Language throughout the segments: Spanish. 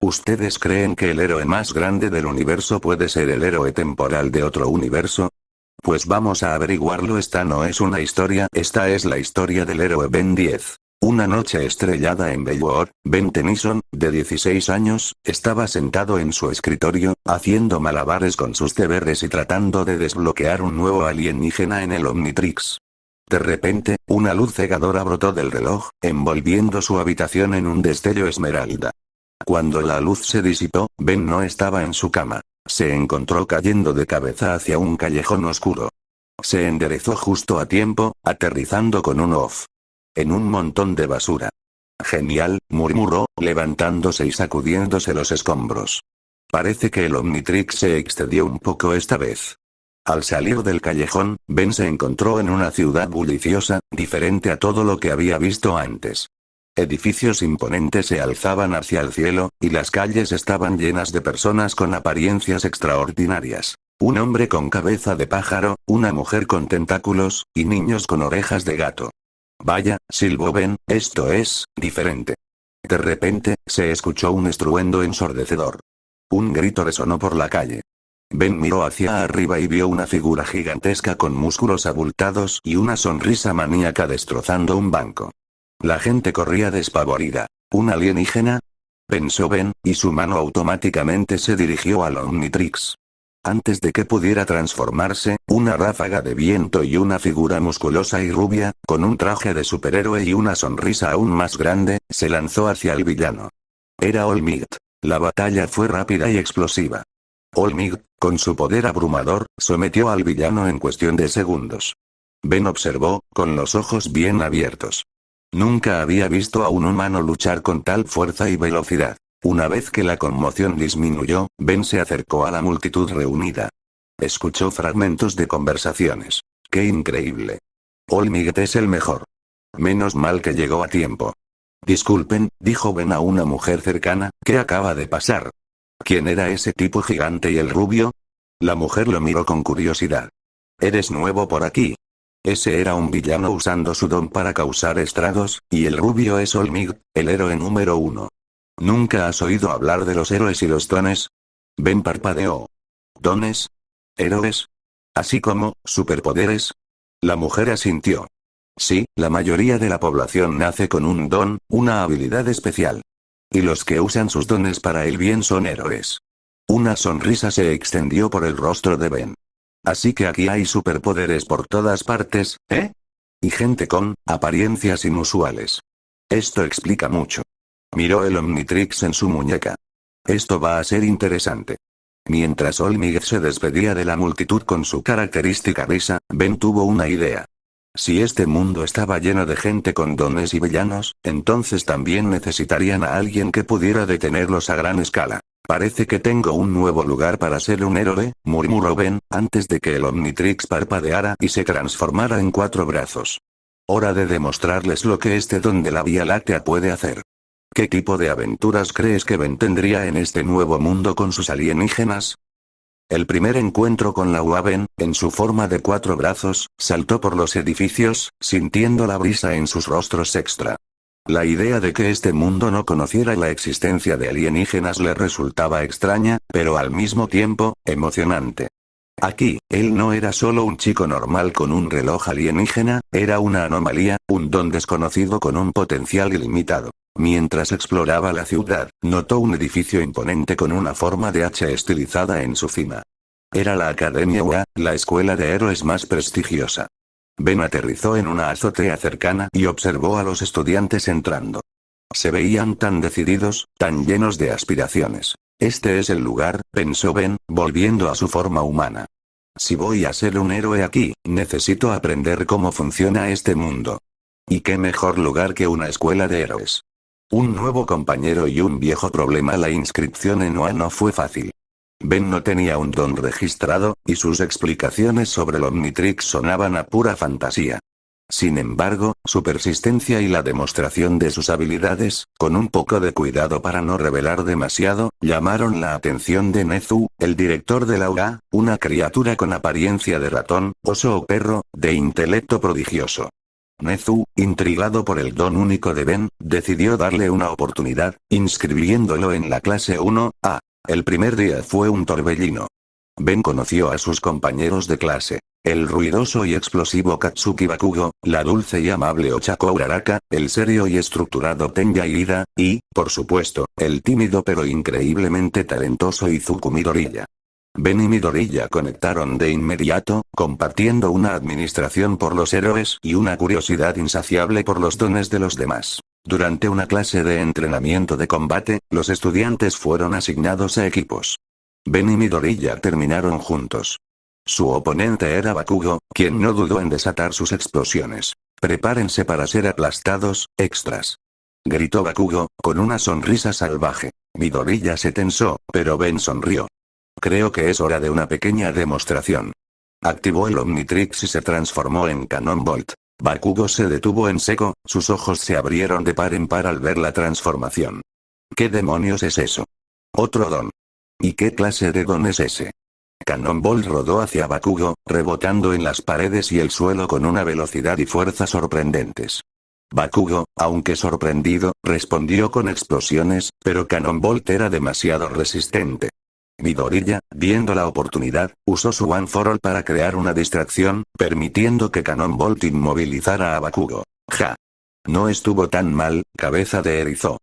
¿Ustedes creen que el héroe más grande del universo puede ser el héroe temporal de otro universo? Pues vamos a averiguarlo. Esta no es una historia, esta es la historia del héroe Ben 10. Una noche estrellada en Bellwood, Ben Tennyson, de 16 años, estaba sentado en su escritorio, haciendo malabares con sus deberes y tratando de desbloquear un nuevo alienígena en el Omnitrix. De repente, una luz cegadora brotó del reloj, envolviendo su habitación en un destello esmeralda. Cuando la luz se disipó, Ben no estaba en su cama. Se encontró cayendo de cabeza hacia un callejón oscuro. Se enderezó justo a tiempo, aterrizando con un off en un montón de basura. Genial, murmuró, levantándose y sacudiéndose los escombros. Parece que el Omnitrix se excedió un poco esta vez. Al salir del callejón, Ben se encontró en una ciudad bulliciosa, diferente a todo lo que había visto antes. Edificios imponentes se alzaban hacia el cielo, y las calles estaban llenas de personas con apariencias extraordinarias. Un hombre con cabeza de pájaro, una mujer con tentáculos, y niños con orejas de gato. Vaya, silbó Ben, esto es diferente. De repente, se escuchó un estruendo ensordecedor. Un grito resonó por la calle. Ben miró hacia arriba y vio una figura gigantesca con músculos abultados y una sonrisa maníaca destrozando un banco. La gente corría despavorida. ¿Un alienígena?, pensó Ben, y su mano automáticamente se dirigió al Omnitrix. Antes de que pudiera transformarse, una ráfaga de viento y una figura musculosa y rubia, con un traje de superhéroe y una sonrisa aún más grande, se lanzó hacia el villano. Era All Might. La batalla fue rápida y explosiva. All Might, con su poder abrumador, sometió al villano en cuestión de segundos. Ben observó, con los ojos bien abiertos. Nunca había visto a un humano luchar con tal fuerza y velocidad. Una vez que la conmoción disminuyó, Ben se acercó a la multitud reunida. Escuchó fragmentos de conversaciones. ¡Qué increíble! All Might es el mejor. Menos mal que llegó a tiempo. Disculpen, dijo Ben a una mujer cercana, ¿qué acaba de pasar? ¿Quién era ese tipo gigante y el rubio? La mujer lo miró con curiosidad. ¿Eres nuevo por aquí? Ese era un villano usando su don para causar estragos, y el rubio es All Might, el héroe número 1. ¿Nunca has oído hablar de los héroes y los dones? Ben parpadeó. ¿Dones? ¿Héroes? ¿Así como, superpoderes? La mujer asintió. Sí, la mayoría de la población nace con un don, una habilidad especial. Y los que usan sus dones para el bien son héroes. Una sonrisa se extendió por el rostro de Ben. Así que aquí hay superpoderes por todas partes, ¿eh? Y gente con apariencias inusuales. Esto explica mucho. Miró el Omnitrix en su muñeca. Esto va a ser interesante. Mientras All Might se despedía de la multitud con su característica risa, Ben tuvo una idea. Si este mundo estaba lleno de gente con dones y villanos, entonces también necesitarían a alguien que pudiera detenerlos a gran escala. Parece que tengo un nuevo lugar para ser un héroe, murmuró Ben, antes de que el Omnitrix parpadeara y se transformara en 4 brazos. Hora de demostrarles lo que este don de la Vía Láctea puede hacer. ¿Qué tipo de aventuras crees que Ben tendría en este nuevo mundo con sus alienígenas? El primer encuentro con la Ben, en su forma de 4 brazos, saltó por los edificios, sintiendo la brisa en sus rostros extra. La idea de que este mundo no conociera la existencia de alienígenas le resultaba extraña, pero al mismo tiempo, emocionante. Aquí, él no era solo un chico normal con un reloj alienígena, era una anomalía, un don desconocido con un potencial ilimitado. Mientras exploraba la ciudad, notó un edificio imponente con una forma de H estilizada en su cima. Era la Academia UA, la escuela de héroes más prestigiosa. Ben aterrizó en una azotea cercana y observó a los estudiantes entrando. Se veían tan decididos, tan llenos de aspiraciones. Este es el lugar, pensó Ben, volviendo a su forma humana. Si voy a ser un héroe aquí, necesito aprender cómo funciona este mundo. ¿Y qué mejor lugar que una escuela de héroes? Un nuevo compañero y un viejo problema. La inscripción en UA no fue fácil. Ben no tenía un don registrado, y sus explicaciones sobre el Omnitrix sonaban a pura fantasía. Sin embargo, su persistencia y la demostración de sus habilidades, con un poco de cuidado para no revelar demasiado, llamaron la atención de Nezu, el director de la UA, una criatura con apariencia de ratón, oso o perro, de intelecto prodigioso. Nezu, intrigado por el don único de Ben, decidió darle una oportunidad, inscribiéndolo en la clase 1A. El primer día fue un torbellino. Ben conoció a sus compañeros de clase. El ruidoso y explosivo Katsuki Bakugo, la dulce y amable Ochako Uraraka, el serio y estructurado Tenya Ida, y, por supuesto, el tímido pero increíblemente talentoso Izuku Midoriya. Ben y Midoriya conectaron de inmediato, compartiendo una admiración por los héroes y una curiosidad insaciable por los dones de los demás. Durante una clase de entrenamiento de combate, los estudiantes fueron asignados a equipos. Ben y Midoriya terminaron juntos. Su oponente era Bakugo, quien no dudó en desatar sus explosiones. «Prepárense para ser aplastados, extras», gritó Bakugo, con una sonrisa salvaje. Midoriya se tensó, pero Ben sonrió. «Creo que es hora de una pequeña demostración». Activó el Omnitrix y se transformó en Cannonbolt. Bakugo se detuvo en seco, sus ojos se abrieron de par en par al ver la transformación. ¿Qué demonios es eso? Otro don. ¿Y qué clase de don es ese? Cannonbolt rodó hacia Bakugo, rebotando en las paredes y el suelo con una velocidad y fuerza sorprendentes. Bakugo, aunque sorprendido, respondió con explosiones, pero Cannonbolt era demasiado resistente. Midoriya, viendo la oportunidad, usó su One for All para crear una distracción, permitiendo que Cannonbolt inmovilizara a Bakugo. «Ja. No estuvo tan mal, cabeza de erizo»,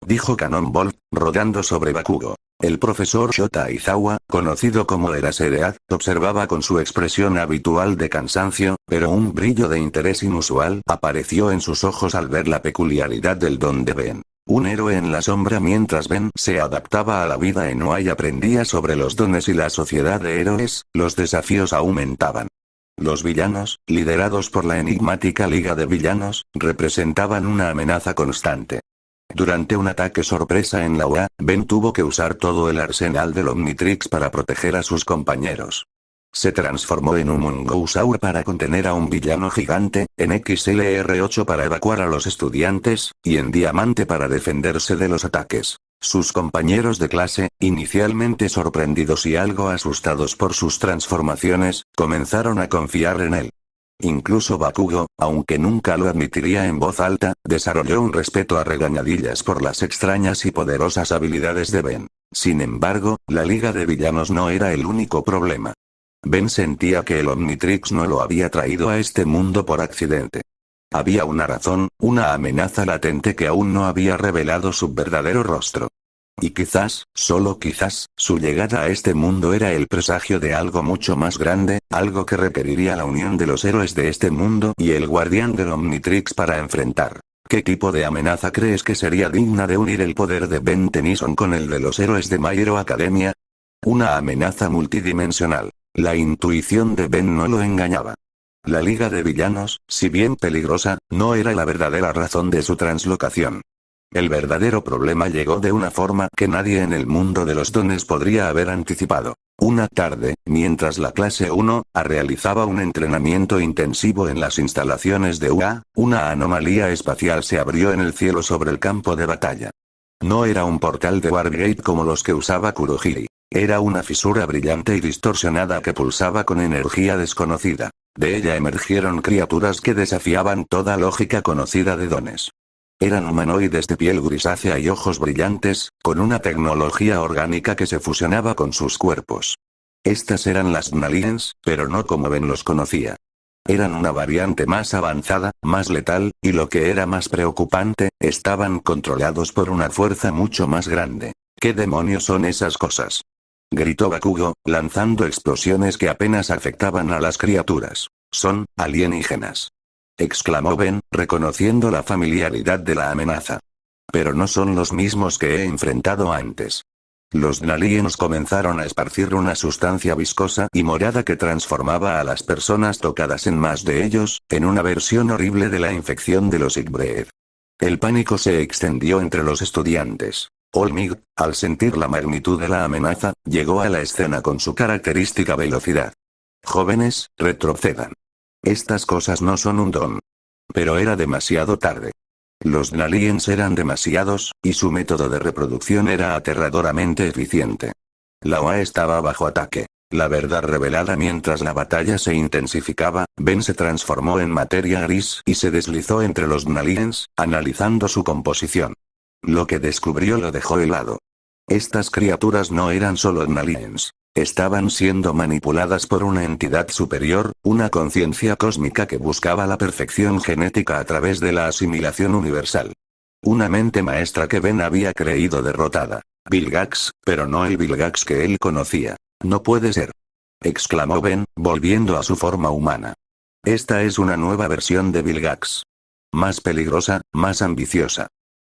dijo Cannonbolt, rodando sobre Bakugo. El profesor Shota Aizawa, conocido como Eraseread, observaba con su expresión habitual de cansancio, pero un brillo de interés inusual apareció en sus ojos al ver la peculiaridad del don de Ben. Un héroe en la sombra mientras Ben se adaptaba a la vida en OA y aprendía sobre los dones y la sociedad de héroes, los desafíos aumentaban. Los villanos, liderados por la enigmática Liga de Villanos, representaban una amenaza constante. Durante un ataque sorpresa en la OA, Ben tuvo que usar todo el arsenal del Omnitrix para proteger a sus compañeros. Se transformó en un Mongousaur para contener a un villano gigante, en XLR8 para evacuar a los estudiantes, y en Diamante para defenderse de los ataques. Sus compañeros de clase, inicialmente sorprendidos y algo asustados por sus transformaciones, comenzaron a confiar en él. Incluso Bakugo, aunque nunca lo admitiría en voz alta, desarrolló un respeto a regañadillas por las extrañas y poderosas habilidades de Ben. Sin embargo, la Liga de Villanos no era el único problema. Ben sentía que el Omnitrix no lo había traído a este mundo por accidente. Había una razón, una amenaza latente que aún no había revelado su verdadero rostro. Y quizás, solo quizás, su llegada a este mundo era el presagio de algo mucho más grande, algo que requeriría la unión de los héroes de este mundo y el guardián del Omnitrix para enfrentar. ¿Qué tipo de amenaza crees que sería digna de unir el poder de Ben Tennyson con el de los héroes de My Hero Academia? Una amenaza multidimensional. La intuición de Ben no lo engañaba. La Liga de Villanos, si bien peligrosa, no era la verdadera razón de su translocación. El verdadero problema llegó de una forma que nadie en el mundo de los dones podría haber anticipado. Una tarde, mientras la clase 1A realizaba un entrenamiento intensivo en las instalaciones de UA, una anomalía espacial se abrió en el cielo sobre el campo de batalla. No era un portal de Wargate como los que usaba Kurohige. Era una fisura brillante y distorsionada que pulsaba con energía desconocida. De ella emergieron criaturas que desafiaban toda lógica conocida de dones. Eran humanoides de piel grisácea y ojos brillantes, con una tecnología orgánica que se fusionaba con sus cuerpos. Estas eran las Naliens, pero no como Ben los conocía. Eran una variante más avanzada, más letal, y lo que era más preocupante, estaban controlados por una fuerza mucho más grande. ¿Qué demonios son esas cosas?, gritó Bakugo, lanzando explosiones que apenas afectaban a las criaturas. «Son alienígenas», exclamó Ben, reconociendo la familiaridad de la amenaza. «Pero no son los mismos que he enfrentado antes». Los Naliens comenzaron a esparcir una sustancia viscosa y morada que transformaba a las personas tocadas en más de ellos, en una versión horrible de la infección de los Igbreed. El pánico se extendió entre los estudiantes. Olmig, al sentir la magnitud de la amenaza, llegó a la escena con su característica velocidad. «Jóvenes, retrocedan. Estas cosas no son un don». Pero era demasiado tarde. Los Naliens eran demasiados, y su método de reproducción era aterradoramente eficiente. La OA estaba bajo ataque. La verdad revelada mientras la batalla se intensificaba, Ben se transformó en materia gris y se deslizó entre los Naliens, analizando su composición. Lo que descubrió lo dejó helado. Estas criaturas no eran solo Naliens. Estaban siendo manipuladas por una entidad superior, una conciencia cósmica que buscaba la perfección genética a través de la asimilación universal. Una mente maestra que Ben había creído derrotada. Vilgax, pero no el Vilgax que él conocía. No puede ser. Exclamó Ben, volviendo a su forma humana. Esta es una nueva versión de Vilgax. Más peligrosa, más ambiciosa.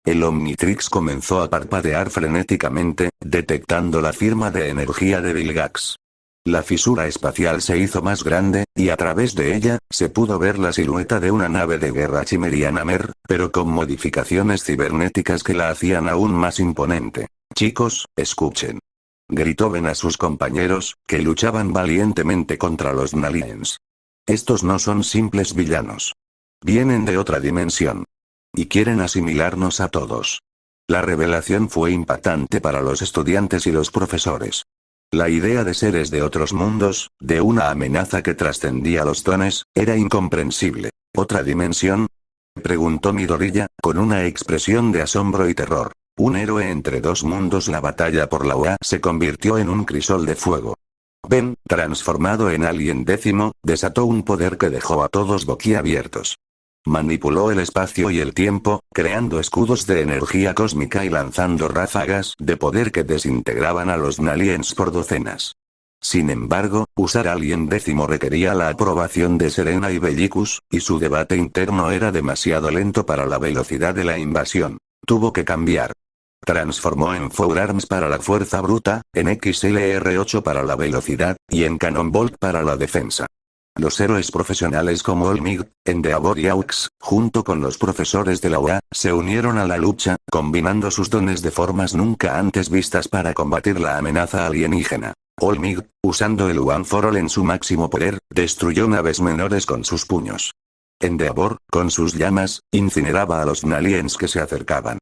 El Omnitrix comenzó a parpadear frenéticamente, detectando la firma de energía de Vilgax. La fisura espacial se hizo más grande, y a través de ella, se pudo ver la silueta de una nave de guerra chimeriana Mer, pero con modificaciones cibernéticas que la hacían aún más imponente. Chicos, escuchen. Gritó Ben a sus compañeros, que luchaban valientemente contra los Naliens. Estos no son simples villanos. Vienen de otra dimensión. Y quieren asimilarnos a todos. La revelación fue impactante para los estudiantes y los profesores. La idea de seres de otros mundos, de una amenaza que trascendía los dones, era incomprensible. ¿Otra dimensión? Preguntó Midoriya, con una expresión de asombro y terror. Un héroe entre dos mundos. La batalla por la UA se convirtió en un crisol de fuego. Ben, transformado en Alien Décimo, desató un poder que dejó a todos boquiabiertos. Manipuló el espacio y el tiempo, creando escudos de energía cósmica y lanzando ráfagas de poder que desintegraban a los Naliens por docenas. Sin embargo, usar Alien Décimo requería la aprobación de Serena y Bellicus, y su debate interno era demasiado lento para la velocidad de la invasión. Tuvo que cambiar. Transformó en Forearms para la fuerza bruta, en XLR8 para la velocidad, y en Cannonbolt para la defensa. Los héroes profesionales como Olmig, Endeavor y Aux, junto con los profesores de la UA, se unieron a la lucha, combinando sus dones de formas nunca antes vistas para combatir la amenaza alienígena. Olmig, usando el One for All en su máximo poder, destruyó naves menores con sus puños. Endeavor, con sus llamas, incineraba a los Naliens que se acercaban.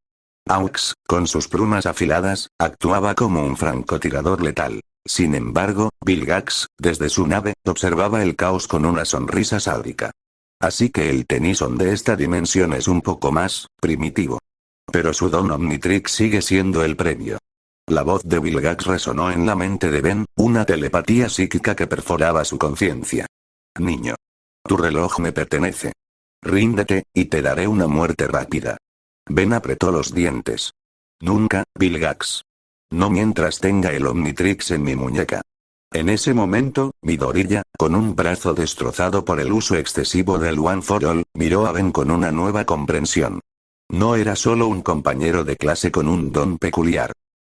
Aux, con sus plumas afiladas, actuaba como un francotirador letal. Sin embargo, Vilgax, desde su nave, observaba el caos con una sonrisa sádica. Así que el Tennyson de esta dimensión es un poco más primitivo. Pero su don Omnitrix sigue siendo el premio. La voz de Vilgax resonó en la mente de Ben, una telepatía psíquica que perforaba su conciencia. Niño. Tu reloj me pertenece. Ríndete, y te daré una muerte rápida. Ben apretó los dientes. Nunca, Vilgax. No mientras tenga el Omnitrix en mi muñeca. En ese momento, Midoriya, con un brazo destrozado por el uso excesivo del One for All, miró a Ben con una nueva comprensión. No era solo un compañero de clase con un don peculiar.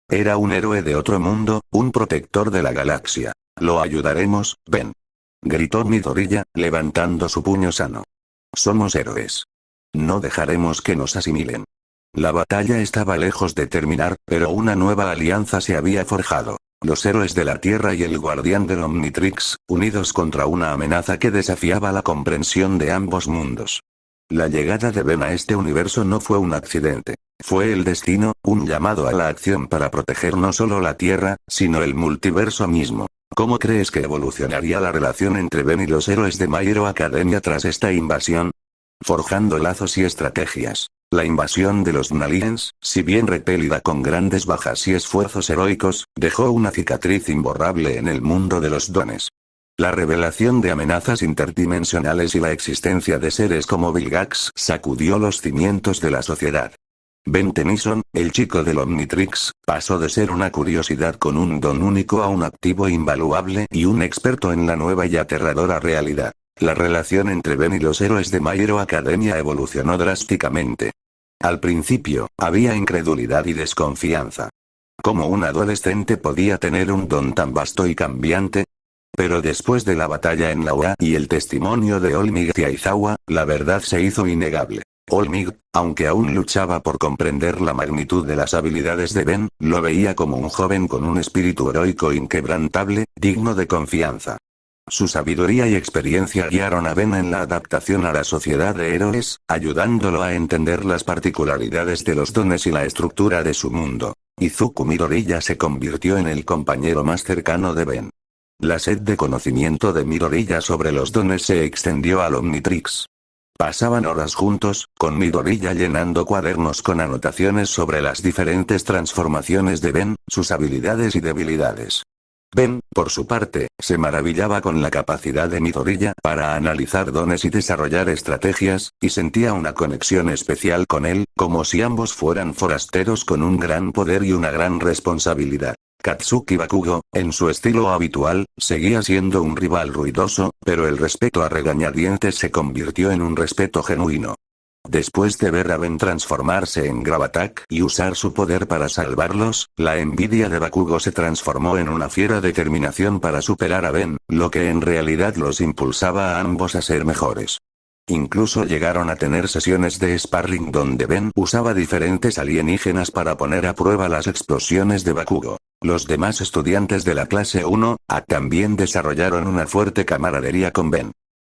Era un héroe de otro mundo, un protector de la galaxia. Lo ayudaremos, Ben. Gritó Midoriya, levantando su puño sano. Somos héroes. No dejaremos que nos asimilen. La batalla estaba lejos de terminar, pero una nueva alianza se había forjado. Los héroes de la Tierra y el guardián del Omnitrix, unidos contra una amenaza que desafiaba la comprensión de ambos mundos. La llegada de Ben a este universo no fue un accidente. Fue el destino, un llamado a la acción para proteger no solo la Tierra, sino el multiverso mismo. ¿Cómo crees que evolucionaría la relación entre Ben y los héroes de My Hero Academia tras esta invasión? Forjando lazos y estrategias. La invasión de los Naliens, si bien repelida con grandes bajas y esfuerzos heroicos, dejó una cicatriz imborrable en el mundo de los dones. La revelación de amenazas interdimensionales y la existencia de seres como Vilgax sacudió los cimientos de la sociedad. Ben Tennyson, el chico del Omnitrix, pasó de ser una curiosidad con un don único a un activo invaluable y un experto en la nueva y aterradora realidad. La relación entre Ben y los héroes de My Hero Academia evolucionó drásticamente. Al principio, había incredulidad y desconfianza. ¿Cómo un adolescente podía tener un don tan vasto y cambiante? Pero después de la batalla en la UA y el testimonio de Olmig y Aizawa, la verdad se hizo innegable. Olmig, aunque aún luchaba por comprender la magnitud de las habilidades de Ben, lo veía como un joven con un espíritu heroico inquebrantable, digno de confianza. Su sabiduría y experiencia guiaron a Ben en la adaptación a la sociedad de héroes, ayudándolo a entender las particularidades de los dones y la estructura de su mundo. Izuku Midoriya se convirtió en el compañero más cercano de Ben. La sed de conocimiento de Midoriya sobre los dones se extendió al Omnitrix. Pasaban horas juntos, con Midoriya llenando cuadernos con anotaciones sobre las diferentes transformaciones de Ben, sus habilidades y debilidades. Ben, por su parte, se maravillaba con la capacidad de Midoriya para analizar dones y desarrollar estrategias, y sentía una conexión especial con él, como si ambos fueran forasteros con un gran poder y una gran responsabilidad. Katsuki Bakugo, en su estilo habitual, seguía siendo un rival ruidoso, pero el respeto a regañadientes se convirtió en un respeto genuino. Después de ver a Ben transformarse en Gravatak y usar su poder para salvarlos, la envidia de Bakugo se transformó en una fiera determinación para superar a Ben, lo que en realidad los impulsaba a ambos a ser mejores. Incluso llegaron a tener sesiones de sparring donde Ben usaba diferentes alienígenas para poner a prueba las explosiones de Bakugo. Los demás estudiantes de la clase 1A también desarrollaron una fuerte camaradería con Ben.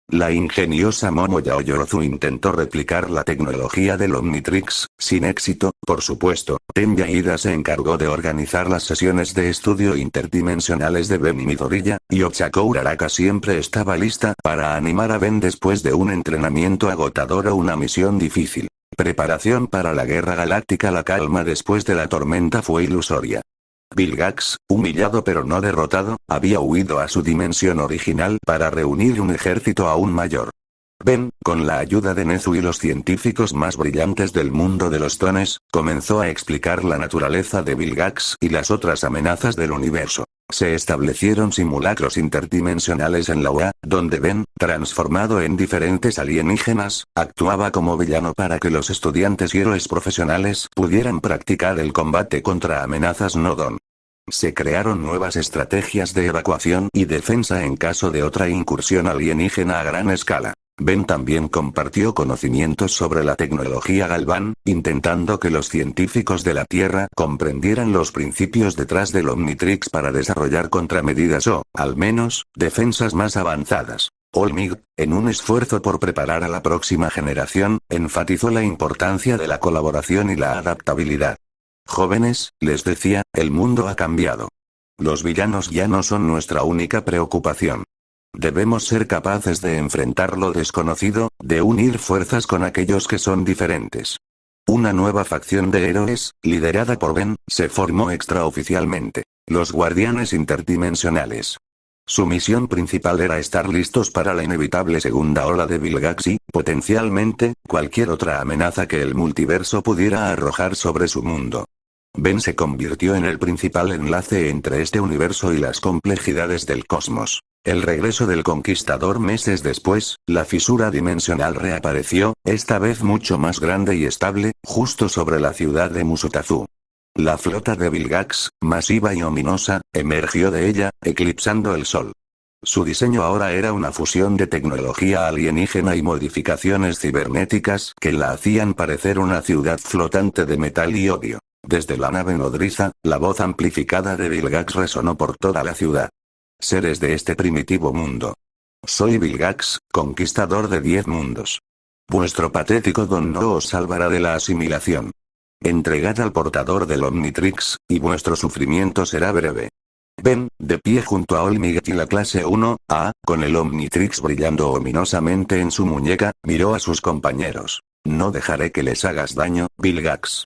La ingeniosa Momo Yaoyorozu intentó replicar la tecnología del Omnitrix, sin éxito, por supuesto. Tenya Ida se encargó de organizar las sesiones de estudio interdimensionales de Ben y Midoriya, y Ochako Uraraka siempre estaba lista para animar a Ben después de un entrenamiento agotador o una misión difícil. Preparación para la guerra galáctica. La calma después de la tormenta fue ilusoria. Vilgax, humillado pero no derrotado, había huido a su dimensión original para reunir un ejército aún mayor. Ben, con la ayuda de Nezu y los científicos más brillantes del mundo de los dones, comenzó a explicar la naturaleza de Vilgax y las otras amenazas del universo. Se establecieron simulacros interdimensionales en la UA, donde Ben, transformado en diferentes alienígenas, actuaba como villano para que los estudiantes y héroes profesionales pudieran practicar el combate contra amenazas no don. Se crearon nuevas estrategias de evacuación y defensa en caso de otra incursión alienígena a gran escala. Ben también compartió conocimientos sobre la tecnología Galvan, intentando que los científicos de la Tierra comprendieran los principios detrás del Omnitrix para desarrollar contramedidas o, al menos, defensas más avanzadas. Olmig, en un esfuerzo por preparar a la próxima generación, enfatizó la importancia de la colaboración y la adaptabilidad. Jóvenes, les decía, el mundo ha cambiado. Los villanos ya no son nuestra única preocupación. Debemos ser capaces de enfrentar lo desconocido, de unir fuerzas con aquellos que son diferentes. Una nueva facción de héroes, liderada por Ben, se formó extraoficialmente. Los Guardianes Interdimensionales. Su misión principal era estar listos para la inevitable segunda ola de Vilgax y, potencialmente, cualquier otra amenaza que el multiverso pudiera arrojar sobre su mundo. Ben se convirtió en el principal enlace entre este universo y las complejidades del cosmos. El regreso del Conquistador meses después, la fisura dimensional reapareció, esta vez mucho más grande y estable, justo sobre la ciudad de Musutazu. La flota de Vilgax, masiva y ominosa, emergió de ella, eclipsando el sol. Su diseño ahora era una fusión de tecnología alienígena y modificaciones cibernéticas que la hacían parecer una ciudad flotante de metal y odio. Desde la nave nodriza, la voz amplificada de Vilgax resonó por toda la ciudad. Seres de este primitivo mundo. Soy Vilgax, conquistador de 10 mundos. Vuestro patético don no os salvará de la asimilación. Entregad al portador del Omnitrix, y vuestro sufrimiento será breve. Ben, de pie junto a Olmig y la clase 1A, con el Omnitrix brillando ominosamente en su muñeca, miró a sus compañeros. No dejaré que les hagas daño, Vilgax.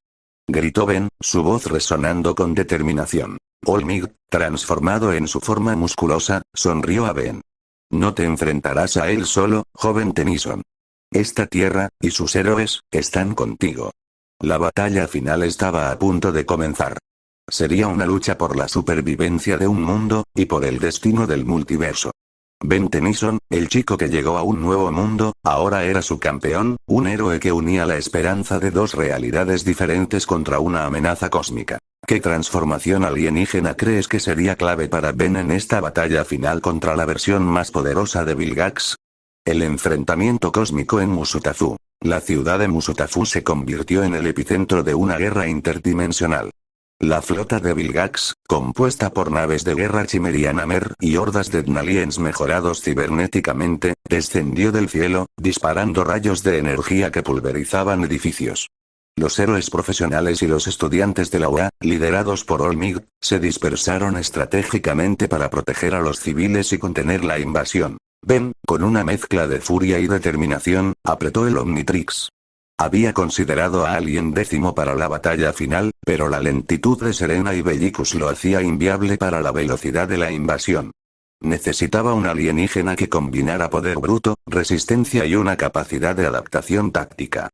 Gritó Ben, su voz resonando con determinación. Olmig, transformado en su forma musculosa, sonrió a Ben. No te enfrentarás a él solo, joven Tennyson. Esta tierra, y sus héroes, están contigo. La batalla final estaba a punto de comenzar. Sería una lucha por la supervivencia de un mundo, y por el destino del multiverso. Ben Tennyson, el chico que llegó a un nuevo mundo, ahora era su campeón, un héroe que unía la esperanza de dos realidades diferentes contra una amenaza cósmica. ¿Qué transformación alienígena crees que sería clave para Ben en esta batalla final contra la versión más poderosa de Vilgax? El enfrentamiento cósmico en Musutazu. La ciudad de Musutazu se convirtió en el epicentro de una guerra interdimensional. La flota de Vilgax, compuesta por naves de guerra Chimeriana Mer y hordas de Dnaliens mejorados cibernéticamente, descendió del cielo, disparando rayos de energía que pulverizaban edificios. Los héroes profesionales y los estudiantes de la UA, liderados por Olmig, se dispersaron estratégicamente para proteger a los civiles y contener la invasión. Ben, con una mezcla de furia y determinación, apretó el Omnitrix. Había considerado a Alien X para la batalla final, pero la lentitud de Serena y Bellicus lo hacía inviable para la velocidad de la invasión. Necesitaba un alienígena que combinara poder bruto, resistencia y una capacidad de adaptación táctica.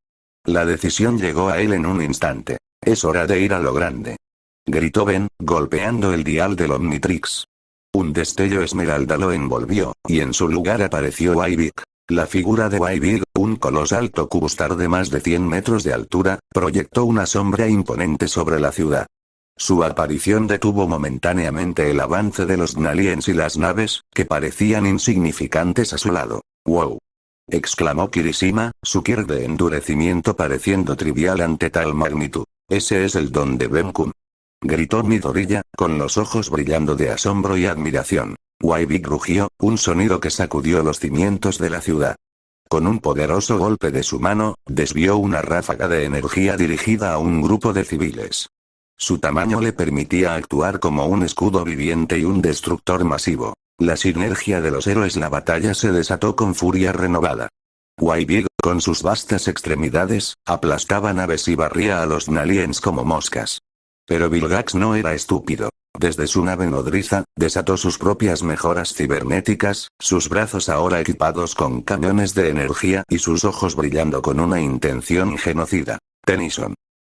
La decisión llegó a él en un instante. Es hora de ir a lo grande. Gritó Ben, golpeando el dial del Omnitrix. Un destello esmeralda lo envolvió, y en su lugar apareció Wyvig. La figura de Wyvig, un colosal Tokubustar de más de 100 metros de altura, proyectó una sombra imponente sobre la ciudad. Su aparición detuvo momentáneamente el avance de los Naliens y las naves, que parecían insignificantes a su lado. ¡Wow! Exclamó Kirishima, su kier de endurecimiento pareciendo trivial ante tal magnitud. Ese es el don de Ben-kun. Gritó Midoriya, con los ojos brillando de asombro y admiración. Wyvig rugió, un sonido que sacudió los cimientos de la ciudad. Con un poderoso golpe de su mano, desvió una ráfaga de energía dirigida a un grupo de civiles. Su tamaño le permitía actuar como un escudo viviente y un destructor masivo. La sinergia de los héroes. La batalla se desató con furia renovada. Wyvig, con sus vastas extremidades, aplastaba naves y barría a los Naliens como moscas. Pero Vilgax no era estúpido. Desde su nave nodriza, desató sus propias mejoras cibernéticas, sus brazos ahora equipados con cañones de energía y sus ojos brillando con una intención genocida. Tennyson.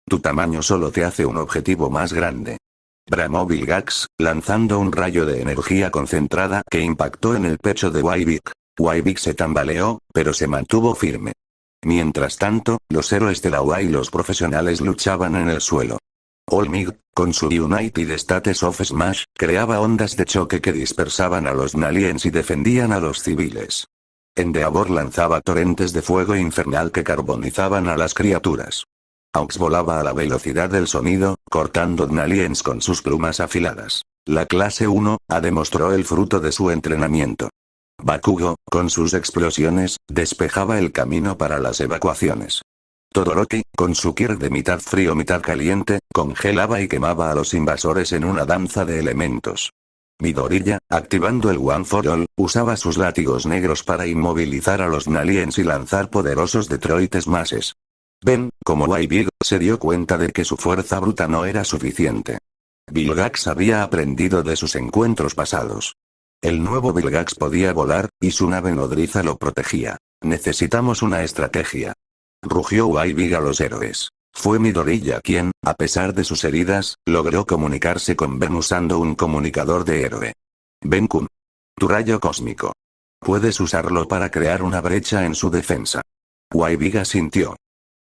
Tu tamaño solo te hace un objetivo más grande. Bramó Vilgax, lanzando un rayo de energía concentrada que impactó en el pecho de Wyvig. Wyvig se tambaleó, pero se mantuvo firme. Mientras tanto, los héroes de la UA y los profesionales luchaban en el suelo. Olmig, con su United States of Smash, creaba ondas de choque que dispersaban a los Naliens y defendían a los civiles. Endeavor lanzaba torrentes de fuego infernal que carbonizaban a las criaturas. Aux volaba a la velocidad del sonido, cortando Naliens con sus plumas afiladas. La clase 1, demostró el fruto de su entrenamiento. Bakugo, con sus explosiones, despejaba el camino para las evacuaciones. Todoroki, con su kier de mitad frío mitad caliente, congelaba y quemaba a los invasores en una danza de elementos. Midoriya, activando el One for All, usaba sus látigos negros para inmovilizar a los Naliens y lanzar poderosos Detroit Smashes. Ben, como Wyvig, se dio cuenta de que su fuerza bruta no era suficiente. Vilgax había aprendido de sus encuentros pasados. El nuevo Vilgax podía volar, y su nave nodriza lo protegía. Necesitamos una estrategia. Rugió Wyvig a los héroes. Fue Midoriya quien, a pesar de sus heridas, logró comunicarse con Ben usando un comunicador de héroe. Ben-kun. Tu rayo cósmico. Puedes usarlo para crear una brecha en su defensa. Wyvig asintió.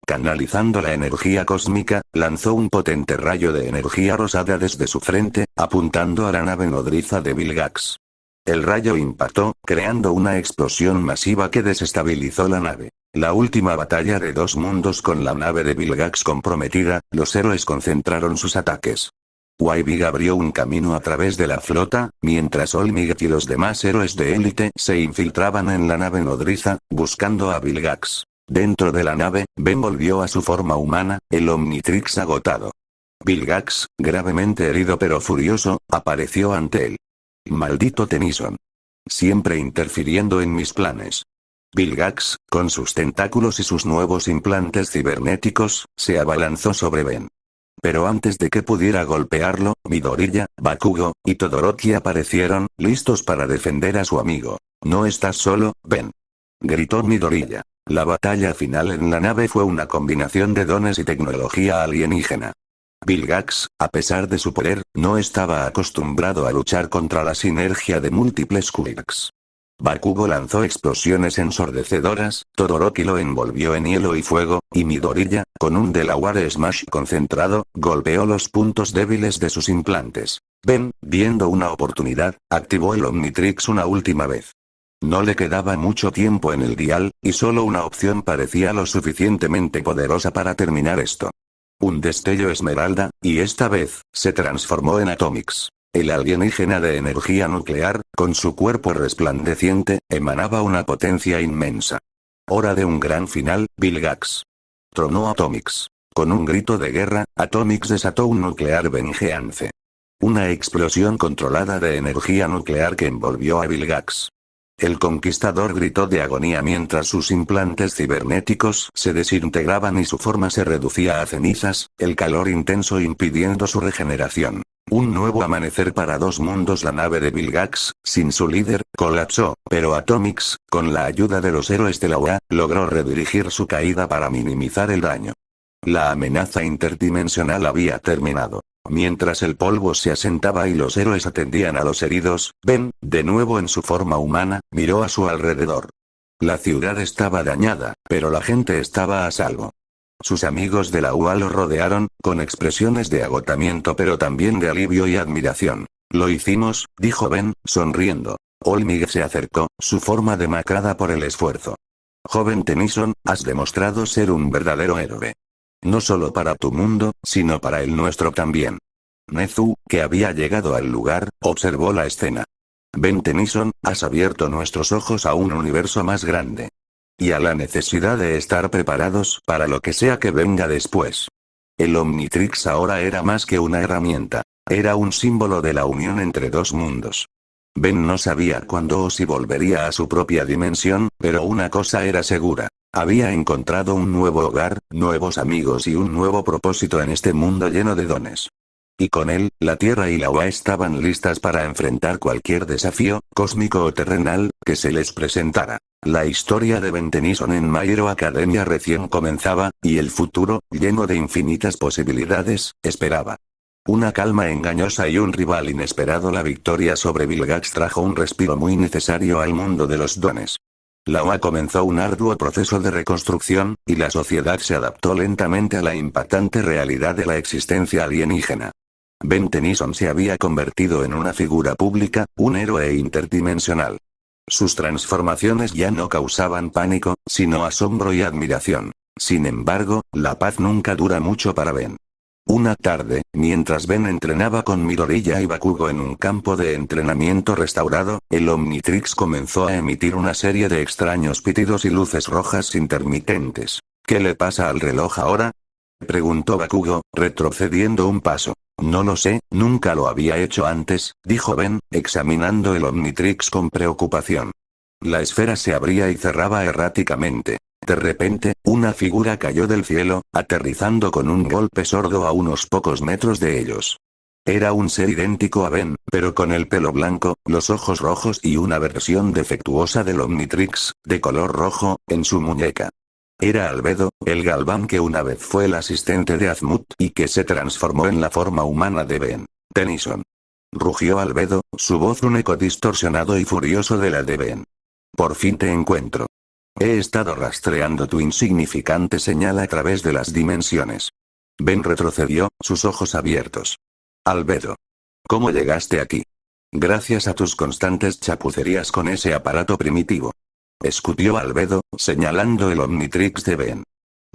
Canalizando la energía cósmica, lanzó un potente rayo de energía rosada desde su frente, apuntando a la nave nodriza de Vilgax. El rayo impactó, creando una explosión masiva que desestabilizó la nave. La última batalla de dos mundos con la nave de Vilgax comprometida, los héroes concentraron sus ataques. Wyvig abrió un camino a través de la flota, mientras Olmig y los demás héroes de élite se infiltraban en la nave nodriza, buscando a Vilgax. Dentro de la nave, Ben volvió a su forma humana, el Omnitrix agotado. Vilgax, gravemente herido pero furioso, apareció ante él. Maldito Tennyson. Siempre interfiriendo en mis planes. Vilgax, con sus tentáculos y sus nuevos implantes cibernéticos, se abalanzó sobre Ben. Pero antes de que pudiera golpearlo, Midoriya, Bakugo, y Todoroki aparecieron, listos para defender a su amigo. No estás solo, Ben. Gritó Midoriya. La batalla final en la nave fue una combinación de dones y tecnología alienígena. Vilgax, a pesar de su poder, no estaba acostumbrado a luchar contra la sinergia de múltiples quirks. Bakugo lanzó explosiones ensordecedoras, Todoroki lo envolvió en hielo y fuego, y Midoriya, con un Delaware Smash concentrado, golpeó los puntos débiles de sus implantes. Ben, viendo una oportunidad, activó el Omnitrix una última vez. No le quedaba mucho tiempo en el dial, y solo una opción parecía lo suficientemente poderosa para terminar esto. Un destello esmeralda, y esta vez, se transformó en Atomix. El alienígena de energía nuclear, con su cuerpo resplandeciente, emanaba una potencia inmensa. Hora de un gran final, Vilgax. Tronó Atomix. Con un grito de guerra, Atomix desató un nuclear vengeance. Una explosión controlada de energía nuclear que envolvió a Vilgax. El conquistador gritó de agonía mientras sus implantes cibernéticos se desintegraban y su forma se reducía a cenizas, el calor intenso impidiendo su regeneración. Un nuevo amanecer para dos mundos. La nave de Vilgax, sin su líder, colapsó, pero Atomix, con la ayuda de los héroes de la UA, logró redirigir su caída para minimizar el daño. La amenaza interdimensional había terminado. Mientras el polvo se asentaba y los héroes atendían a los heridos, Ben, de nuevo en su forma humana, miró a su alrededor. La ciudad estaba dañada, pero la gente estaba a salvo. Sus amigos de la UA lo rodearon, con expresiones de agotamiento pero también de alivio y admiración. Lo hicimos, dijo Ben, sonriendo. Olmig se acercó, su forma demacrada por el esfuerzo. Joven Tennyson, has demostrado ser un verdadero héroe. No solo para tu mundo, sino para el nuestro también. Nezu, que había llegado al lugar, observó la escena. Ben Tennyson, has abierto nuestros ojos a un universo más grande. Y a la necesidad de estar preparados para lo que sea que venga después. El Omnitrix ahora era más que una herramienta. Era un símbolo de la unión entre dos mundos. Ben no sabía cuándo o si volvería a su propia dimensión, pero una cosa era segura. Había encontrado un nuevo hogar, nuevos amigos y un nuevo propósito en este mundo lleno de dones. Y con él, la Tierra y la UA estaban listas para enfrentar cualquier desafío, cósmico o terrenal, que se les presentara. La historia de Ben Tennyson en My Hero Academia recién comenzaba, y el futuro, lleno de infinitas posibilidades, esperaba. Una calma engañosa y un rival inesperado. La victoria sobre Vilgax trajo un respiro muy necesario al mundo de los dones. La UA comenzó un arduo proceso de reconstrucción, y la sociedad se adaptó lentamente a la impactante realidad de la existencia alienígena. Ben Tennyson se había convertido en una figura pública, un héroe interdimensional. Sus transformaciones ya no causaban pánico, sino asombro y admiración. Sin embargo, la paz nunca dura mucho para Ben. Una tarde, mientras Ben entrenaba con Midoriya y Bakugo en un campo de entrenamiento restaurado, el Omnitrix comenzó a emitir una serie de extraños pitidos y luces rojas intermitentes. ¿Qué le pasa al reloj ahora?, preguntó Bakugo, retrocediendo un paso. No lo sé, nunca lo había hecho antes, dijo Ben, examinando el Omnitrix con preocupación. La esfera se abría y cerraba erráticamente. De repente, una figura cayó del cielo, aterrizando con un golpe sordo a unos pocos metros de ellos. Era un ser idéntico a Ben, pero con el pelo blanco, los ojos rojos y una versión defectuosa del Omnitrix, de color rojo, en su muñeca. Era Albedo, el Galván que una vez fue el asistente de Azmut y que se transformó en la forma humana de Ben Tennyson. Rugió Albedo, su voz un eco distorsionado y furioso de la de Ben. Por fin te encuentro. He estado rastreando tu insignificante señal a través de las dimensiones. Ben retrocedió, sus ojos abiertos. Albedo. ¿Cómo llegaste aquí? Gracias a tus constantes chapucerías con ese aparato primitivo. Escupió Albedo, señalando el Omnitrix de Ben.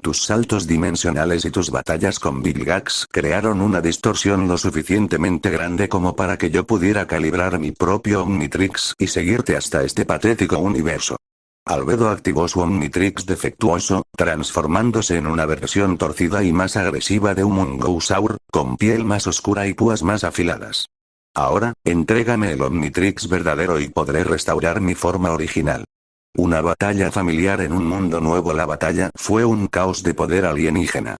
Tus saltos dimensionales y tus batallas con Vilgax crearon una distorsión lo suficientemente grande como para que yo pudiera calibrar mi propio Omnitrix y seguirte hasta este patético universo. Albedo activó su Omnitrix defectuoso, transformándose en una versión torcida y más agresiva de un Mungousaur, con piel más oscura y púas más afiladas. Ahora, entrégame el Omnitrix verdadero y podré restaurar mi forma original. Una batalla familiar en un mundo nuevo. La batalla fue un caos de poder alienígena.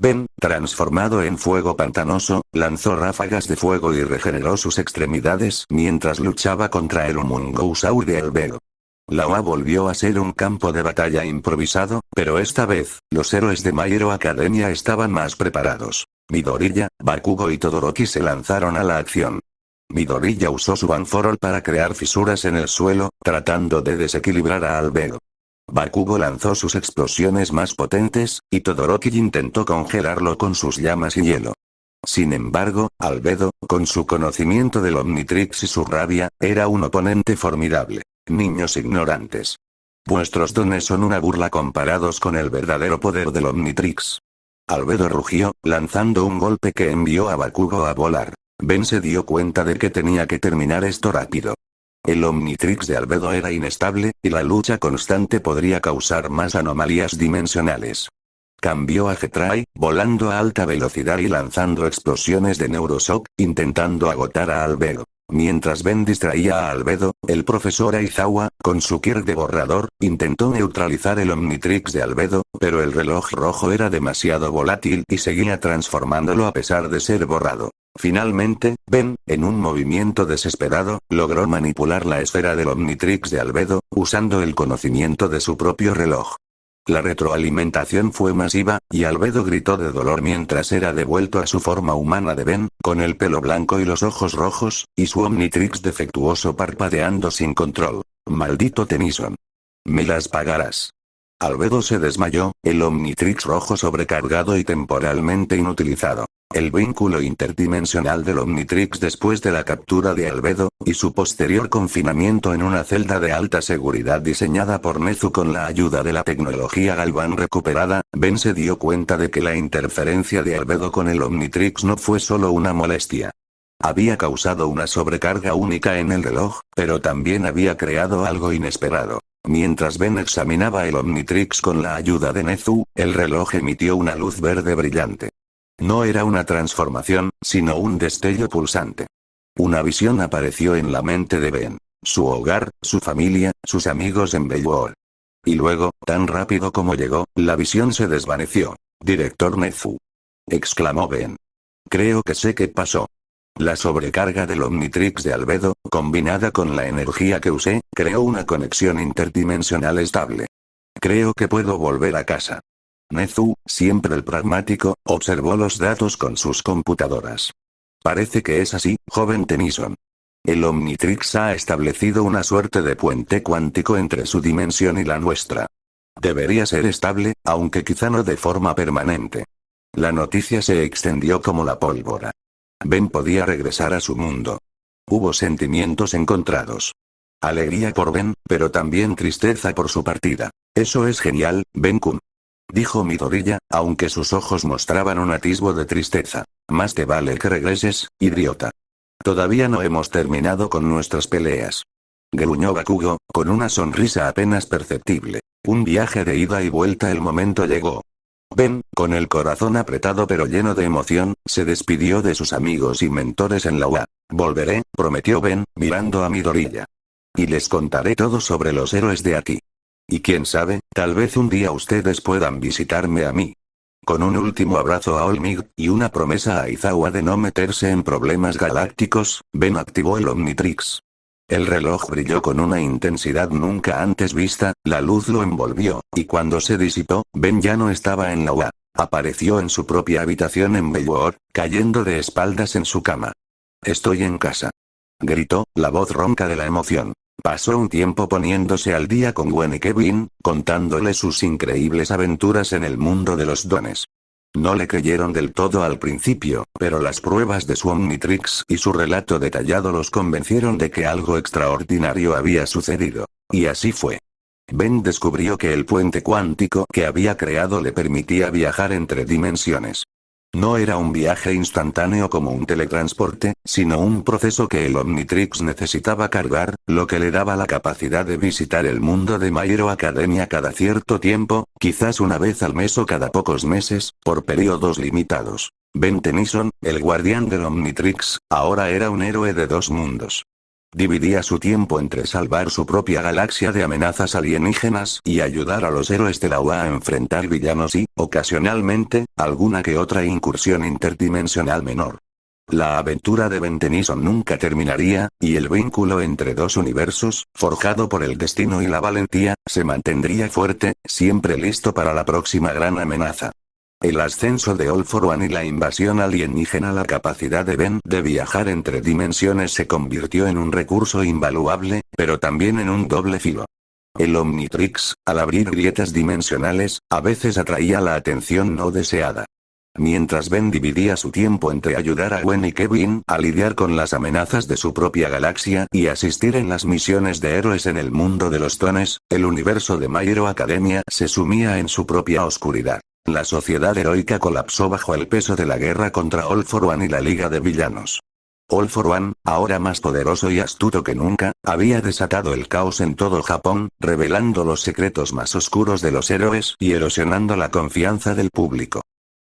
Ben, transformado en fuego pantanoso, lanzó ráfagas de fuego y regeneró sus extremidades mientras luchaba contra el Mungousaur de Albedo. La UA volvió a ser un campo de batalla improvisado, pero esta vez, los héroes de My Hero Academia estaban más preparados. Midoriya, Bakugo y Todoroki se lanzaron a la acción. Midoriya usó su Anforol para crear fisuras en el suelo, tratando de desequilibrar a Albedo. Bakugo lanzó sus explosiones más potentes, y Todoroki intentó congelarlo con sus llamas y hielo. Sin embargo, Albedo, con su conocimiento del Omnitrix y su rabia, era un oponente formidable. Niños ignorantes. Vuestros dones son una burla comparados con el verdadero poder del Omnitrix. Albedo rugió, lanzando un golpe que envió a Bakugo a volar. Ben se dio cuenta de que tenía que terminar esto rápido. El Omnitrix de Albedo era inestable, y la lucha constante podría causar más anomalías dimensionales. cambió a Getray, volando a alta velocidad y lanzando explosiones de Neuroshock, intentando agotar a Albedo. Mientras Ben distraía a Albedo, el profesor Aizawa, con su Kirk de borrador, intentó neutralizar el Omnitrix de Albedo, pero el reloj rojo era demasiado volátil y seguía transformándolo a pesar de ser borrado. Finalmente, Ben, en un movimiento desesperado, logró manipular la esfera del Omnitrix de Albedo, usando el conocimiento de su propio reloj. La retroalimentación fue masiva, y Albedo gritó de dolor mientras era devuelto a su forma humana de Ben, con el pelo blanco y los ojos rojos, y su Omnitrix defectuoso parpadeando sin control. Maldito Tennyson. Me las pagarás. Albedo se desmayó, el Omnitrix rojo sobrecargado y temporalmente inutilizado. El vínculo interdimensional del Omnitrix después de la captura de Albedo, y su posterior confinamiento en una celda de alta seguridad diseñada por Nezu con la ayuda de la tecnología Galvan recuperada, Ben se dio cuenta de que la interferencia de Albedo con el Omnitrix no fue solo una molestia. Había causado una sobrecarga única en el reloj, pero también había creado algo inesperado. Mientras Ben examinaba el Omnitrix con la ayuda de Nezu, el reloj emitió una luz verde brillante. No era una transformación, sino un destello pulsante. Una visión apareció en la mente de Ben. Su hogar, su familia, sus amigos en Bellwood. Y luego, tan rápido como llegó, la visión se desvaneció. «Director Nezu», exclamó Ben. «Creo que sé qué pasó. La sobrecarga del Omnitrix de Albedo, combinada con la energía que usé, creó una conexión interdimensional estable. Creo que puedo volver a casa». Nezu, siempre el pragmático, observó los datos con sus computadoras. «Parece que es así, joven Tennyson. El Omnitrix ha establecido una suerte de puente cuántico entre su dimensión y la nuestra. Debería ser estable, aunque quizá no de forma permanente». La noticia se extendió como la pólvora. Ben podía regresar a su mundo. Hubo sentimientos encontrados. Alegría por Ben, pero también tristeza por su partida. «Eso es genial, Ben-kun», dijo Midoriya, aunque sus ojos mostraban un atisbo de tristeza. «Más te vale que regreses, idiota. Todavía no hemos terminado con nuestras peleas», gruñó Bakugo, con una sonrisa apenas perceptible. Un viaje de ida y vuelta. El momento llegó. Ben, con el corazón apretado pero lleno de emoción, se despidió de sus amigos y mentores en la UA. «Volveré», prometió Ben, mirando a Midoriya. «Y les contaré todo sobre los héroes de aquí. Y quién sabe, tal vez un día ustedes puedan visitarme a mí». Con un último abrazo a Olmig, y una promesa a Aizawa de no meterse en problemas galácticos, Ben activó el Omnitrix. El reloj brilló con una intensidad nunca antes vista, la luz lo envolvió, y cuando se disipó, Ben ya no estaba en la UA. Apareció en su propia habitación en Bellwood, cayendo de espaldas en su cama. «Estoy en casa», gritó, la voz ronca de la emoción. Pasó un tiempo poniéndose al día con Gwen y Kevin, contándole sus increíbles aventuras en el mundo de los dones. No le creyeron del todo al principio, pero las pruebas de su Omnitrix y su relato detallado los convencieron de que algo extraordinario había sucedido. Y así fue. Ben descubrió que el puente cuántico que había creado le permitía viajar entre dimensiones. No era un viaje instantáneo como un teletransporte, sino un proceso que el Omnitrix necesitaba cargar, lo que le daba la capacidad de visitar el mundo de My Hero Academia cada cierto tiempo, quizás una vez al mes o cada pocos meses, por periodos limitados. Ben Tennyson, el guardián del Omnitrix, ahora era un héroe de dos mundos. Dividía su tiempo entre salvar su propia galaxia de amenazas alienígenas y ayudar a los héroes de la UA a enfrentar villanos y, ocasionalmente, alguna que otra incursión interdimensional menor. La aventura de Ben Tennyson nunca terminaría, y el vínculo entre dos universos, forjado por el destino y la valentía, se mantendría fuerte, siempre listo para la próxima gran amenaza. El ascenso de All for One y la invasión alienígena. La capacidad de Ben de viajar entre dimensiones se convirtió en un recurso invaluable, pero también en un doble filo. El Omnitrix, al abrir grietas dimensionales, a veces atraía la atención no deseada. Mientras Ben dividía su tiempo entre ayudar a Gwen y Kevin a lidiar con las amenazas de su propia galaxia y asistir en las misiones de héroes en el mundo de los dones, el universo de My Hero Academia se sumía en su propia oscuridad. La sociedad heroica colapsó bajo el peso de la guerra contra All for One y la Liga de Villanos. All for One, ahora más poderoso y astuto que nunca, había desatado el caos en todo Japón, revelando los secretos más oscuros de los héroes y erosionando la confianza del público.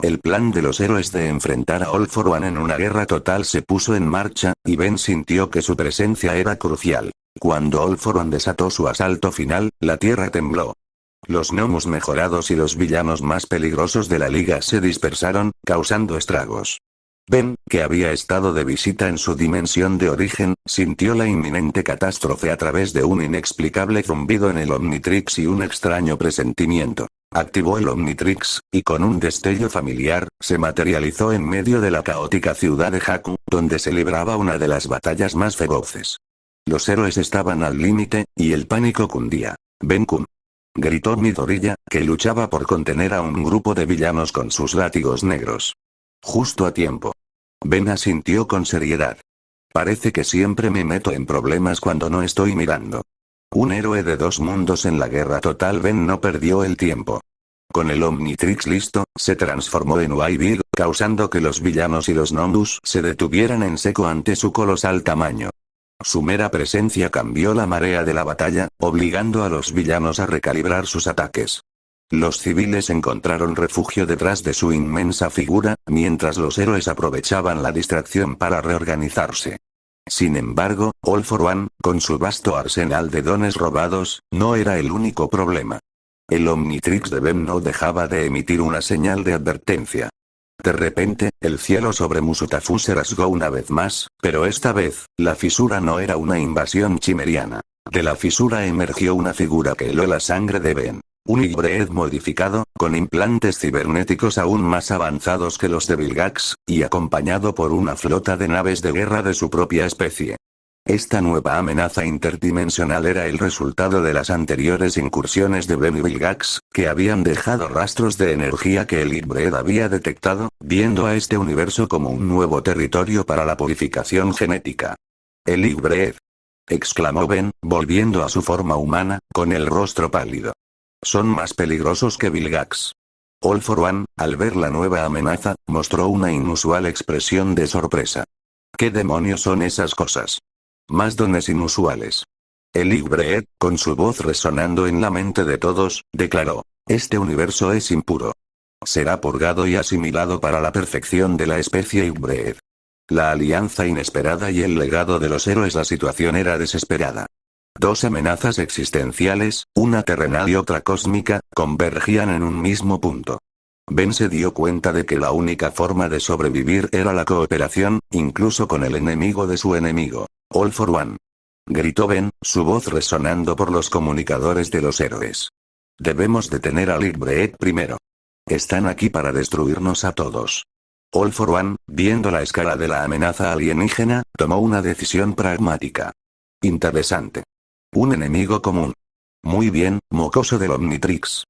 El plan de los héroes de enfrentar a All for One en una guerra total se puso en marcha, y Ben sintió que su presencia era crucial. Cuando All for One desató su asalto final, la tierra tembló. Los gnomos mejorados y los villanos más peligrosos de la liga se dispersaron, causando estragos. Ben, que había estado de visita en su dimensión de origen, sintió la inminente catástrofe a través de un inexplicable zumbido en el Omnitrix y un extraño presentimiento. Activó el Omnitrix, y con un destello familiar, se materializó en medio de la caótica ciudad de Haku, donde se libraba una de las batallas más feroces. Los héroes estaban al límite, y el pánico cundía. «Ben-kun», gritó Midoriya, que luchaba por contener a un grupo de villanos con sus látigos negros. Justo a tiempo. Ben asintió con seriedad. Parece que siempre me meto en problemas cuando no estoy mirando. Un héroe de dos mundos en la guerra total. Ben no perdió el tiempo. Con el Omnitrix listo, se transformó en White, causando que los villanos y los Nondus se detuvieran en seco ante su colosal tamaño. Su mera presencia cambió la marea de la batalla, obligando a los villanos a recalibrar sus ataques. Los civiles encontraron refugio detrás de su inmensa figura, mientras los héroes aprovechaban la distracción para reorganizarse. Sin embargo, All for One, con su vasto arsenal de dones robados, no era el único problema. El Omnitrix de Ben no dejaba de emitir una señal de advertencia. De repente, el cielo sobre Musutafu se rasgó una vez más, pero esta vez, la fisura no era una invasión chimeriana. De la fisura emergió una figura que heló la sangre de Ben. Un híbrido modificado, con implantes cibernéticos aún más avanzados que los de Vilgax, y acompañado por una flota de naves de guerra de su propia especie. Esta nueva amenaza interdimensional era el resultado de las anteriores incursiones de Ben y Vilgax, que habían dejado rastros de energía que el híbrido había detectado, viendo a este universo como un nuevo territorio para la purificación genética. «El híbrido», exclamó Ben, volviendo a su forma humana, con el rostro pálido. «Son más peligrosos que Vilgax». All for One, al ver la nueva amenaza, mostró una inusual expresión de sorpresa. «¿Qué demonios son esas cosas?» «Más dones inusuales». El híbrido, con su voz resonando en la mente de todos, declaró: «Este universo es impuro. Será purgado y asimilado para la perfección de la especie híbrido». La alianza inesperada y el legado de los héroes. La situación era desesperada. Dos amenazas existenciales, una terrenal y otra cósmica, convergían en un mismo punto. Ben se dio cuenta de que la única forma de sobrevivir era la cooperación, incluso con el enemigo de su enemigo. «All for One», gritó Ben, su voz resonando por los comunicadores de los héroes. «Debemos detener al híbrido primero. Están aquí para destruirnos a todos». All for One, viendo la escala de la amenaza alienígena, tomó una decisión pragmática. «Interesante. Un enemigo común. Muy bien, mocoso del Omnitrix.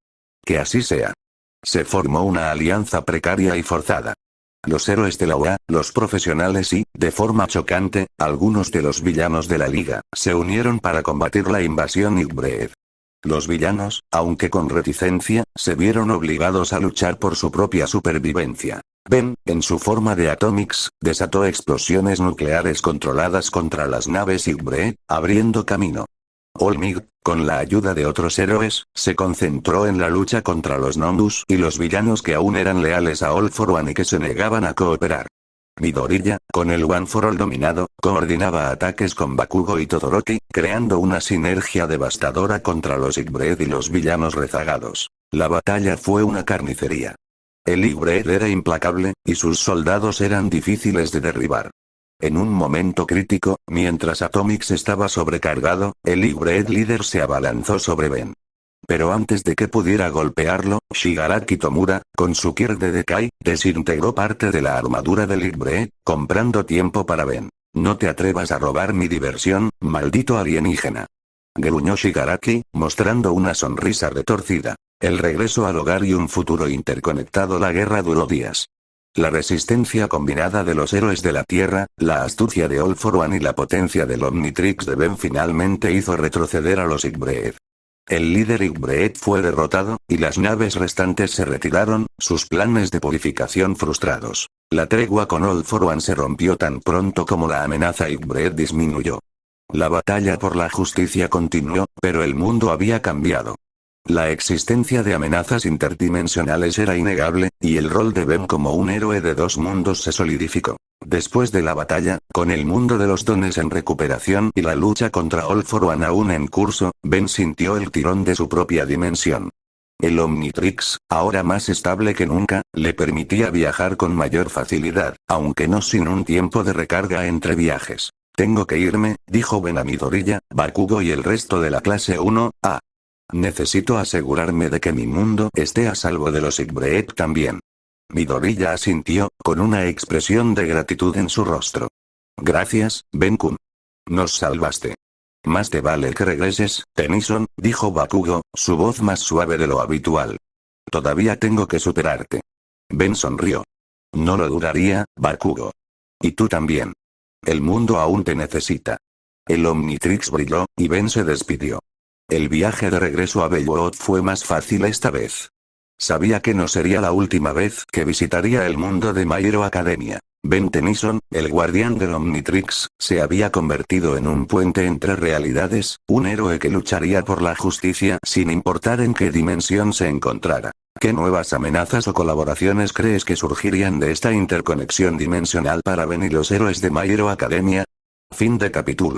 Que así sea». Se formó una alianza precaria y forzada. Los héroes de la UA, los profesionales y, de forma chocante, algunos de los villanos de la liga, se unieron para combatir la invasión híbrida. Los villanos, aunque con reticencia, se vieron obligados a luchar por su propia supervivencia. Ben, en su forma de Atomix, desató explosiones nucleares controladas contra las naves híbrida, abriendo camino. All Might, con la ayuda de otros héroes, se concentró en la lucha contra los Nondus y los villanos que aún eran leales a All for One y que se negaban a cooperar. Midoriya, con el One for All dominado, coordinaba ataques con Bakugo y Todoroki, creando una sinergia devastadora contra los híbrido y los villanos rezagados. La batalla fue una carnicería. El híbrido era implacable, y sus soldados eran difíciles de derribar. En un momento crítico, mientras Atomix estaba sobrecargado, el híbrido líder se abalanzó sobre Ben. Pero antes de que pudiera golpearlo, Shigaraki Tomura, con su Kier de Dekai, desintegró parte de la armadura del híbrido, comprando tiempo para Ben. «No te atrevas a robar mi diversión, maldito alienígena», gruñó Shigaraki, mostrando una sonrisa retorcida. El regreso al hogar y un futuro interconectado. La guerra duró días. La resistencia combinada de los héroes de la Tierra, la astucia de All for One y la potencia del Omnitrix de Ben finalmente hizo retroceder a los híbrido. El líder Ygbraet fue derrotado, y las naves restantes se retiraron, sus planes de purificación frustrados. La tregua con All for One se rompió tan pronto como la amenaza Ygbraet disminuyó. La batalla por la justicia continuó, pero el mundo había cambiado. La existencia de amenazas interdimensionales era innegable, y el rol de Ben como un héroe de dos mundos se solidificó. Después de la batalla, con el mundo de los dones en recuperación y la lucha contra All for One aún en curso, Ben sintió el tirón de su propia dimensión. El Omnitrix, ahora más estable que nunca, le permitía viajar con mayor facilidad, aunque no sin un tiempo de recarga entre viajes. Tengo que irme, dijo Ben a Midoriya, Bakugo y el resto de la clase 1A. Necesito asegurarme de que mi mundo esté a salvo de los Ygbraet también. Midoriya asintió, con una expresión de gratitud en su rostro. Gracias, Ben-kun. Nos salvaste. Más te vale que regreses, Tennyson, dijo Bakugo, su voz más suave de lo habitual. Todavía tengo que superarte. Ben sonrió. No lo dudaría, Bakugo. Y tú también. El mundo aún te necesita. El Omnitrix brilló, y Ben se despidió. El viaje de regreso a Belloot fue más fácil esta vez. Sabía que no sería la última vez que visitaría el mundo de My Hero Academia. Ben Tennyson, el guardián del Omnitrix, se había convertido en un puente entre realidades, un héroe que lucharía por la justicia sin importar en qué dimensión se encontrara. ¿Qué nuevas amenazas o colaboraciones crees que surgirían de esta interconexión dimensional para Ben y los héroes de My Hero Academia? Fin de capítulo.